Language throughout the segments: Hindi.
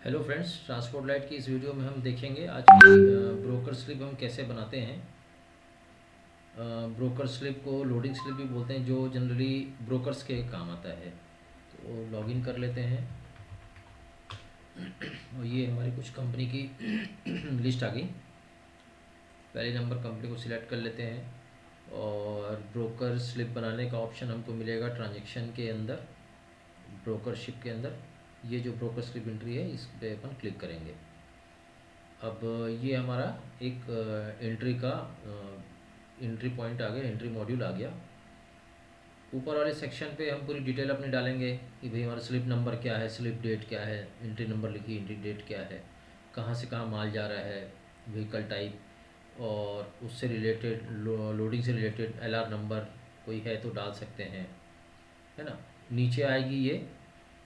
हेलो फ्रेंड्स, ट्रांसपोर्ट लाइट की इस वीडियो में हम देखेंगे आज की ब्रोकर स्लिप हम कैसे बनाते हैं। ब्रोकर स्लिप को लोडिंग स्लिप भी बोलते हैं, जो जनरली ब्रोकर्स के काम आता है। तो लॉगिन कर लेते हैं और ये हमारी कुछ कंपनी की लिस्ट आ गई। पहले नंबर कंपनी को सिलेक्ट कर लेते हैं और ब्रोकर स्लिप बनाने का ऑप्शन हमको मिलेगा ट्रांजैक्शन के अंदर, ब्रोकरशिप के अंदर। ये जो ब्रोकर स्लिप एंट्री है इस पर अपन क्लिक करेंगे। अब ये हमारा एक एंट्री का एंट्री पॉइंट आ गया, एंट्री मॉड्यूल आ गया। ऊपर वाले सेक्शन पे हम पूरी डिटेल अपनी डालेंगे कि भाई हमारा स्लिप नंबर क्या है, स्लिप डेट क्या है, एंट्री नंबर लिखिए, एंट्री डेट क्या है, कहाँ से कहाँ माल जा रहा है, व्हीकल टाइप और उससे रिलेटेड लोडिंग से रिलेटेड एलआर नंबर कोई है तो डाल सकते हैं, है ना। नीचे आएगी ये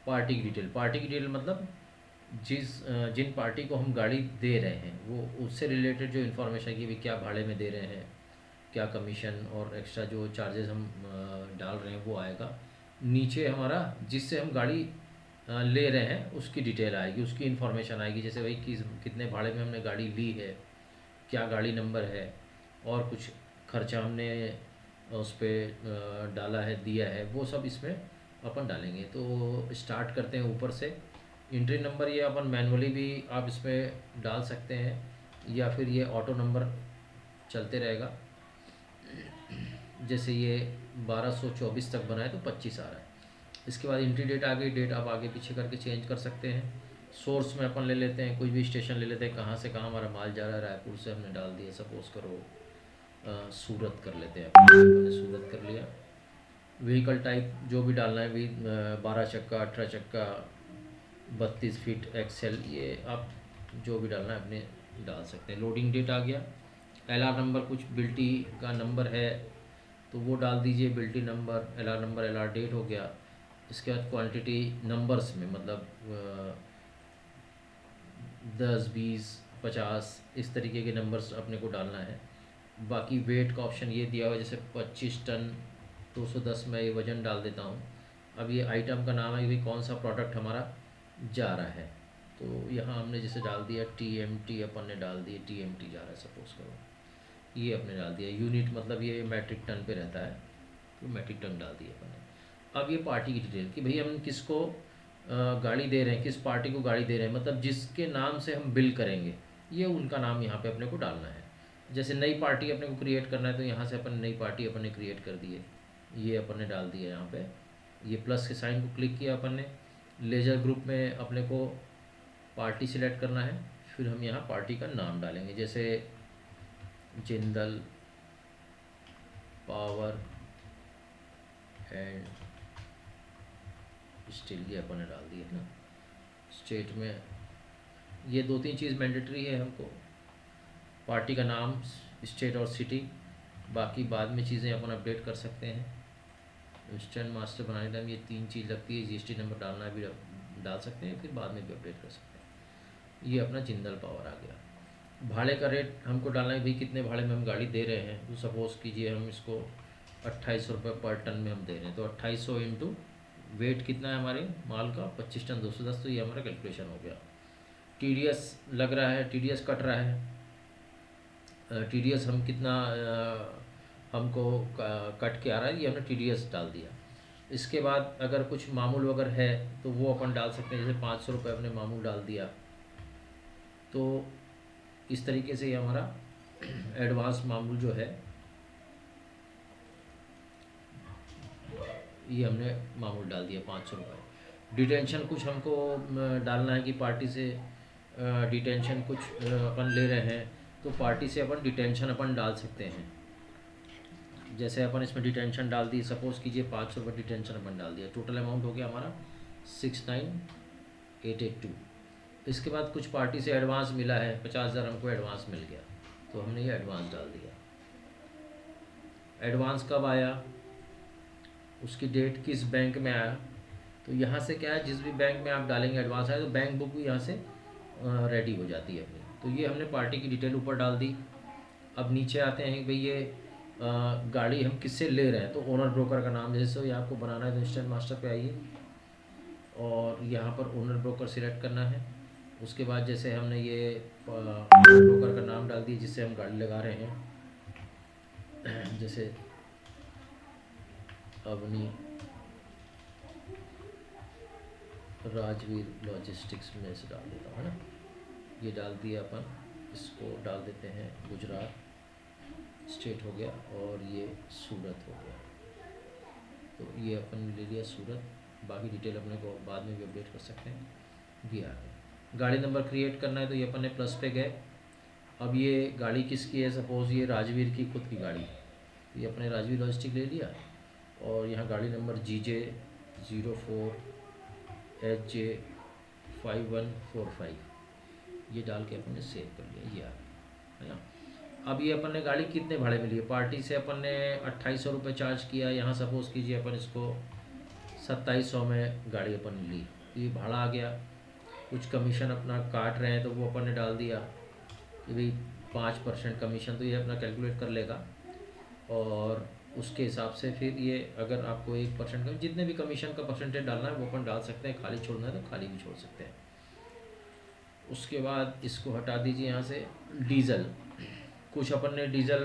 पार्टी की डिटेल। पार्टी की डिटेल मतलब जिन पार्टी को हम गाड़ी दे रहे हैं वो उससे रिलेटेड जो इन्फॉर्मेशन है कि भाई क्या भाड़े में दे रहे हैं, क्या कमीशन और एक्स्ट्रा जो चार्जेस हम डाल रहे हैं वो आएगा। नीचे हमारा जिससे हम गाड़ी ले रहे हैं उसकी डिटेल आएगी, उसकी इन्फॉर्मेशन आएगी, जैसे भाई कितने भाड़े में हमने गाड़ी ली है, क्या गाड़ी नंबर है और कुछ खर्चा हमने उस पर डाला है, दिया है, वो सब इसमें अपन डालेंगे। तो स्टार्ट करते हैं ऊपर से। एंट्री नंबर ये अपन मैनुअली भी आप इसमें डाल सकते हैं या फिर ये ऑटो नंबर चलते रहेगा। जैसे ये 1224 तक बनाए तो 25 आ रहा है। इसके बाद एंट्री डेट आ गई, डेट आप आगे पीछे करके चेंज कर सकते हैं। सोर्स में अपन ले लेते हैं, कोई भी स्टेशन ले लेते हैं, कहाँ से कहाँ हमारा माल जा रहा है। रायपुर से हमने डाल दिया, सपोज़ करो सूरत कर लेते हैं, मैंने सूरत कर लिया। व्हीकल टाइप जो भी डालना है, भी 12 चक्का, 18 चक्का, 32 फीट एक्सेल, ये आप जो भी डालना है अपने डाल सकते हैं। लोडिंग डेट आ गया। एलआर नंबर कुछ बिल्टी का नंबर है तो वो डाल दीजिए, बिल्टी number, L R number, L R date हो गया। इसके बाद क्वांटिटी नंबर्स में मतलब 10, 20, 50 इस तरीके के नंबर्स अपने को डालना है। बाकी वेट का ऑप्शन ये दिया हुआ है, जैसे 25 टन 210 मैं ये वज़न डाल देता हूँ। अब ये आइटम का नाम है कि भाई कौन सा प्रोडक्ट हमारा जा रहा है, तो यहाँ हमने जैसे डाल दिया टीएमटी, अपन ने डाल दिया टीएमटी जा रहा है, सपोज़ करो ये अपने डाल दिया। यूनिट मतलब ये मैट्रिक टन पे रहता है तो मैट्रिक टन डाल दिया अपन ने। अब ये पार्टी की डिटेल कि भाई हम किसको गाड़ी दे रहे हैं, किस पार्टी को गाड़ी दे रहे हैं, मतलब जिसके नाम से हम बिल करेंगे ये उनका नाम यहाँ पे अपने को डालना है। जैसे नई पार्टी अपने को क्रिएट करना है तो यहाँ से अपन नई पार्टी अपन ने क्रिएट कर दी है, ये अपन ने डाल दिया यहाँ पे। ये प्लस के साइन को क्लिक किया अपन ने। लेजर ग्रुप में अपने को पार्टी सिलेक्ट करना है, फिर हम यहाँ पार्टी का नाम डालेंगे, जैसे जिंदल पावर एंड स्टील, ये अपन ने डाल दिया है ना। स्टेट में ये 2-3 चीज़ मैंडेटरी है हमको, पार्टी का नाम, स्टेट और सिटी। बाकी बाद में चीज़ें अपन अपडेट कर सकते हैं। इंस्टेंट मास्टर बनाने टाइम ये 3 चीज़ लगती है, जीएसटी नंबर डालना भी डाल सकते हैं, फिर बाद में भी अपडेट कर सकते हैं। ये अपना जिंदल पावर आ गया। भाड़े का रेट हमको डालना है, भाई कितने भाड़े में हम गाड़ी दे रहे हैं। तो सपोज़ कीजिए हम इसको 2800 रुपये पर टन में हम दे रहे हैं, तो 2800 इंटू वेट कितना है हमारे माल का, 25 टन 210, तो ये हमारा कैलकुलेशन हो गया। टीडीएस लग रहा है, टीडीएस कट रहा है, टीडीएस हम कितना हमको कट के आ रहा है, ये हमने टीडीएस डाल दिया। इसके बाद अगर कुछ मामूल वगैरह है तो वो अपन डाल सकते हैं, जैसे 500 रुपये अपने मामूल डाल दिया। तो इस तरीके से ये हमारा एडवांस मामूल जो है ये हमने मामूल डाल दिया 500 रुपये। डिटेंशन कुछ हमको डालना है कि पार्टी से डिटेंशन कुछ अपन ले रहे हैं तो पार्टी से अपन डिटेंशन अपन डाल सकते हैं। जैसे अपन इसमें डिटेंशन डाल दी, सपोज़ कीजिए 500 रुपये डिटेंशन अपन डाल दिया, टोटल अमाउंट हो गया हमारा 69882। इसके बाद कुछ पार्टी से एडवांस मिला है, 50,000 हमको एडवांस मिल गया तो हमने ये एडवांस डाल दिया। एडवांस कब आया, उसकी डेट किस बैंक में आया, तो यहाँ से क्या है, जिस भी बैंक में आप डालेंगे एडवांस आए तो बैंक बुक भी यहाँ से रेडी हो जाती है अपनी। तो ये हमने पार्टी की डिटेल ऊपर डाल दी। अब नीचे आते हैं भाई ये गाड़ी हम किससे ले रहे हैं, तो ओनर ब्रोकर का नाम, जैसे ये आपको बनाना है तो इंस्टेंट मास्टर पे आइए और यहाँ पर ओनर ब्रोकर सिलेक्ट करना है। उसके बाद जैसे हमने ये ब्रोकर का नाम डाल दिया जिससे हम गाड़ी लगा रहे हैं, जैसे अवनी राजवीर लॉजिस्टिक्स में से डाल देता हूँ, है ना। ये डाल दिया अपन, इसको डाल देते हैं गुजरात स्टेट हो गया, और ये सूरत हो गया। तो ये अपन ले लिया सूरत, बाकी डिटेल अपने को बाद में भी अपडेट कर सकते हैं। ये आ गया। गाड़ी नंबर क्रिएट करना है तो ये अपन ने प्लस पे गए। अब ये गाड़ी किसकी है, सपोज़ ये राजवीर की खुद की गाड़ी, ये अपने राजवीर लॉजिस्टिक ले लिया, और यहाँ गाड़ी नंबर GJ04HJ5145 ये डाल के अपन ने सेव कर लिया। ये आ गया, है ना। अब ये अपन ने गाड़ी कितने भाड़े में ली है, पार्टी से अपन ने 2800 रुपये चार्ज किया, यहाँ सपोज़ कीजिए अपन इसको 2700 में गाड़ी अपन ने ली, तो ये भाड़ा आ गया। कुछ कमीशन अपना काट रहे हैं तो वो अपन ने डाल दिया कि भाई 5% कमीशन, तो ये अपना कैलकुलेट कर लेगा, और उसके हिसाब से फिर ये अगर आपको 1% का जितने भी कमीशन का परसेंटेज डालना है वो अपन डाल सकते हैं, खाली छोड़ना है तो खाली भी छोड़ सकते हैं। उसके बाद इसको हटा दीजिए यहाँ से। डीज़ल, कुछ अपन ने डीज़ल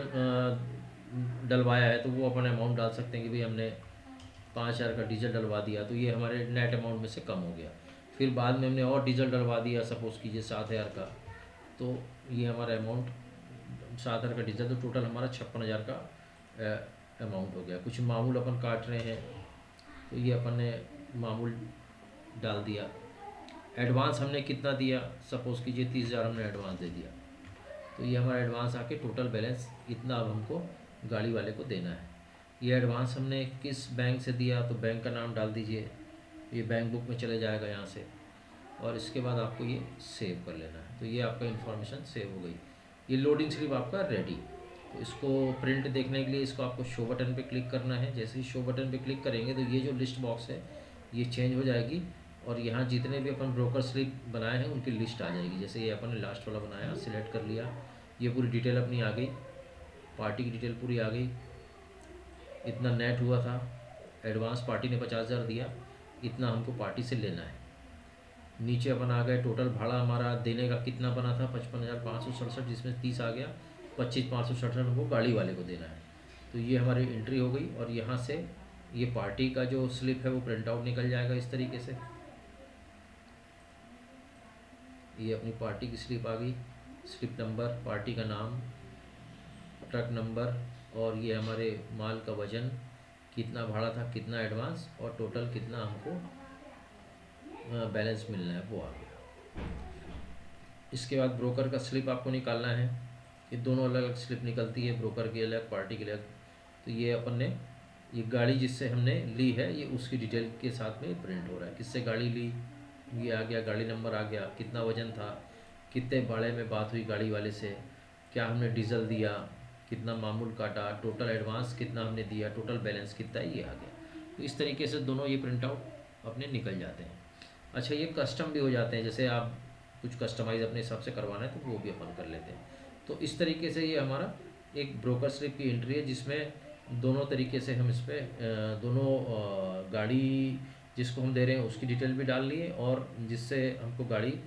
डलवाया है तो वो अपन अमाउंट डाल सकते हैं कि भाई हमने 5000 का डीजल डलवा दिया, तो ये हमारे नेट अमाउंट में से कम हो गया। फिर बाद में हमने और डीजल डलवा दिया, सपोज़ कीजिए 7000 का, तो ये हमारा अमाउंट 7000 का डीजल, तो टोटल हमारा 56,000 का अमाउंट हो गया। कुछ मामूल अपन काट रहे हैं तो ये अपन ने मामूल डाल दिया। एडवांस हमने कितना दिया, सपोज़ कीजिए 30,000 हमने एडवांस दे दिया, तो ये हमारा एडवांस आके टोटल बैलेंस इतना अब हमको गाड़ी वाले को देना है। ये एडवांस हमने किस बैंक से दिया, तो बैंक का नाम डाल दीजिए, ये बैंक बुक में चले जाएगा यहाँ से, और इसके बाद आपको ये सेव कर लेना है। तो ये आपका इन्फॉर्मेशन सेव हो गई। ये लोडिंग स्लिप आपका रेडी। तो इसको प्रिंट देखने के लिए इसको आपको शो बटन पे क्लिक करना है। जैसे ही शो बटन पे क्लिक करेंगे तो ये जो लिस्ट बॉक्स है ये चेंज हो जाएगी, और यहाँ जितने भी अपन ब्रोकर स्लिप बनाए हैं उनकी लिस्ट आ जाएगी। जैसे ये अपन ने लास्ट वाला बनाया, सिलेक्ट कर लिया, ये पूरी डिटेल अपनी आ गई, पार्टी की डिटेल पूरी आ गई, इतना नेट हुआ था, एडवांस पार्टी ने 50,000 दिया, इतना हमको पार्टी से लेना है। नीचे अपन आ गए, टोटल भाड़ा हमारा देने का कितना बना था 55,567, जिसमें 30 आ गया, 25,567 हमको गाड़ी वाले को देना है। तो ये हमारी एंट्री हो गई, और यहाँ से ये पार्टी का जो स्लिप है वो प्रिंट आउट निकल जाएगा इस तरीके से। ये अपनी पार्टी की स्लिप आ गई, स्लिप नंबर, पार्टी का नाम, ट्रक नंबर, और ये हमारे माल का वज़न, कितना भाड़ा था, कितना एडवांस, और टोटल कितना हमको बैलेंस मिलना है वो आ गया। इसके बाद ब्रोकर का स्लिप आपको निकालना है। ये दोनों अलग अलग स्लिप निकलती है, ब्रोकर की अलग, पार्टी की अलग। तो ये अपन ने ये गाड़ी जिससे हमने ली है ये उसकी डिटेल के साथ में प्रिंट हो रहा है, किससे गाड़ी ली, ये आ गया, गाड़ी नंबर आ गया, कितना वज़न था, कितने भाड़े में बात हुई गाड़ी वाले से, क्या हमने डीजल दिया, कितना मामूल काटा, टोटल एडवांस कितना हमने दिया, टोटल बैलेंस कितना है, ये आ गया। तो इस तरीके से दोनों ये प्रिंट आउट अपने निकल जाते हैं। अच्छा, ये कस्टम भी हो जाते हैं, जैसे आप कुछ कस्टमाइज़ अपने हिसाब से करवाना है तो वो भी अपन कर लेते हैं। तो इस तरीके से ये हमारा एक ब्रोकर स्लिप की एंट्री है, जिसमें दोनों तरीके से हम इस पर दोनों गाड़ी जिसको हम दे रहे हैं उसकी डिटेल भी डाल लिए, और जिससे हमको गाड़ी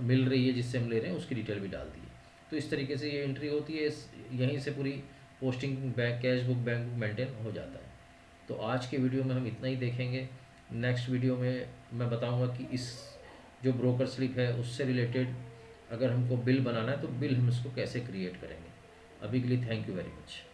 मिल रही है जिससे हम ले रहे हैं उसकी डिटेल भी डाल दी है। तो इस तरीके से ये एंट्री होती है, यहीं से पूरी posting, bank, cash book, bank book maintain हो जाता है। तो आज के वीडियो में हम इतना ही देखेंगे। नेक्स्ट वीडियो में मैं बताऊंगा कि इस जो ब्रोकर स्लिप है उससे रिलेटेड अगर हमको बिल बनाना है तो बिल हम इसको कैसे क्रिएट करेंगे। अभी के लिए थैंक यू वेरी मच।